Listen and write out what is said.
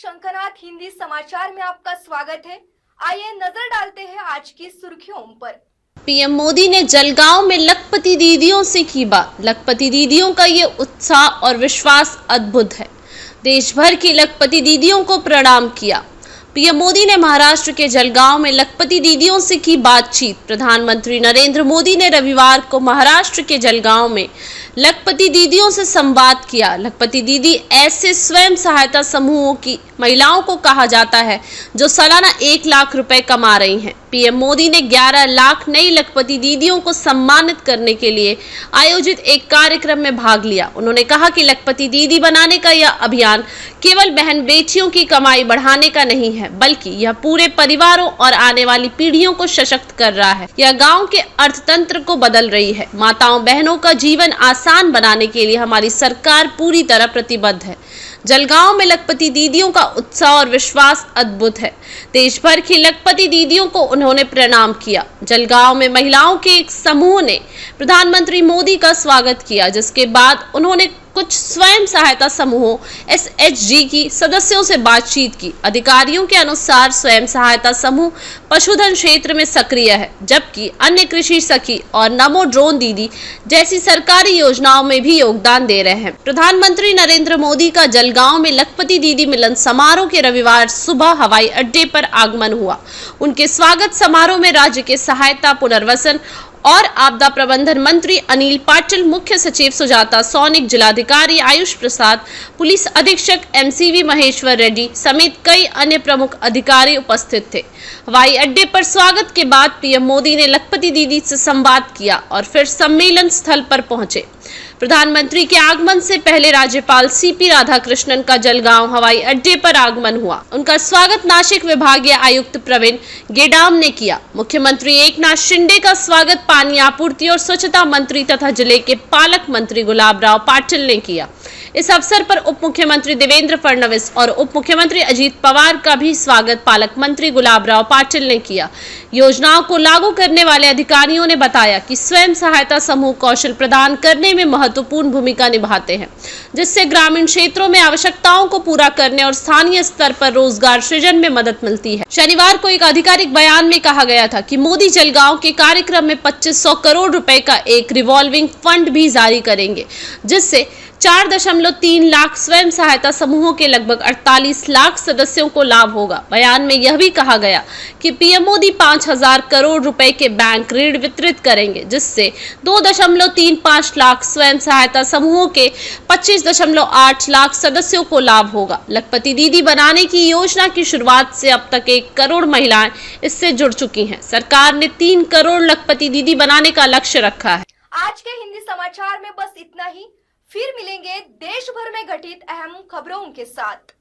शंखनाथ हिंदी समाचार में आपका स्वागत है। आइए नजर डालते हैं आज की सुर्खियों पर। पीएम मोदी ने जलगांव में लखपति दीदियों से की बात। लखपति दीदियों का ये उत्साह और विश्वास अद्भुत है। देश भर की लखपति दीदियों को प्रणाम किया। पीएम मोदी ने महाराष्ट्र के जलगांव में लखपति दीदियों से की बातचीत। प्रधानमंत्री नरेंद्र मोदी ने रविवार को महाराष्ट्र के जलगांव में लखपति दीदियों से संवाद किया। लखपति दीदी ऐसे स्वयं सहायता समूहों की महिलाओं को कहा जाता है जो सालाना 1 लाख रुपए कमा रही हैं। पीएम मोदी ने 11 लाख नई लखपति दीदियों को सम्मानित करने के लिए आयोजित एक कार्यक्रम में भाग लिया। उन्होंने कहा कि लखपति दीदी बनाने का यह अभियान केवल बहन बेटियों की कमाई बढ़ाने का नहीं है, बल्कि यह पूरे परिवारों और आने वाली पीढ़ियों को सशक्त कर रहा है। यह गांव के अर्थतंत्र को बदल रही है। माताओं बहनों का जीवन आसान बनाने के लिए हमारी सरकार पूरी तरह प्रतिबद्ध है। जलगांव में लखपति दीदियों का उत्साह और विश्वास अद्भुत है। देश भर की लखपति दीदियों को उन्होंने प्रणाम किया। जलगांव में महिलाओं के एक समूह ने प्रधानमंत्री मोदी का स्वागत किया, जिसके बाद उन्होंने कुछ स्वयं सहायता समूहों SHG की सदस्यों से बातचीत की। अधिकारियों के अनुसार स्वयं सहायता समूह पशुधन क्षेत्र में सक्रिय है, जबकि अन्य कृषि सखी और नमो ड्रोन दीदी जैसी सरकारी योजनाओं में भी योगदान दे रहे हैं। प्रधानमंत्री नरेंद्र मोदी का जलगांव में लखपति दीदी मिलन समारोह के रविवार सुबह हवाई अड्डे पर आगमन हुआ। उनके स्वागत समारोह में राज्य के सहायता, पुनर्वसन और आपदा प्रबंधन मंत्री अनिल पाटिल, मुख्य सचिव सुजाता सोनिक, जिलाधिकारी आयुष प्रसाद, पुलिस अधीक्षक MCV महेश्वर रेड्डी समेत कई अन्य प्रमुख अधिकारी उपस्थित थे। हवाई अड्डे पर स्वागत के बाद पीएम मोदी ने लखपति दीदी से संवाद किया और फिर सम्मेलन स्थल पर पहुंचे। प्रधानमंत्री के आगमन से पहले राज्यपाल CP राधाकृष्णन का जलगांव हवाई अड्डे पर आगमन हुआ। उनका स्वागत नासिक विभागीय आयुक्त प्रवीण गेडाम ने किया। मुख्यमंत्री एकनाथ शिंदे का स्वागत पानी आपूर्ति और स्वच्छता मंत्री तथा जिले के पालक मंत्री गुलाबराव पाटिल ने किया। इस अवसर पर उप मुख्यमंत्री देवेंद्र फडणवीस और उप मुख्यमंत्री अजीत पवार का भी स्वागत पालक मंत्री गुलाबराव पाटिल ने किया। योजनाओं को लागू करने वाले अधिकारियों ने बताया कि स्वयं सहायता समूह कौशल प्रदान करने में महत्वपूर्ण भूमिका निभाते हैं, जिससे ग्रामीण क्षेत्रों में आवश्यकताओं को पूरा करने और स्थानीय स्तर पर रोजगार सृजन में मदद मिलती है। शनिवार को एक आधिकारिक बयान में कहा गया था कि मोदी जलगांव के कार्यक्रम में 2500 करोड़ रुपए का एक रिवॉल्विंग फंड भी जारी करेंगे, जिससे 4.3 लाख स्वयं सहायता समूहों के लगभग 48 लाख सदस्यों को लाभ होगा। बयान में यह भी कहा गया कि पीएम मोदी 5000 करोड़ रुपए के बैंक ऋण वितरित करेंगे, जिससे 2.35 लाख स्वयं सहायता समूहों के 25.8 लाख सदस्यों को लाभ होगा। लखपति दीदी बनाने की योजना की शुरुआत से अब तक 1 करोड़ महिलाएं इससे जुड़ चुकी हैं। सरकार ने 3 करोड़ लखपति दीदी बनाने का लक्ष्य रखा है। आज के हिंदी समाचार में बस इतना ही। फिर मिलेंगे देश भर में घटित अहम खबरों के साथ।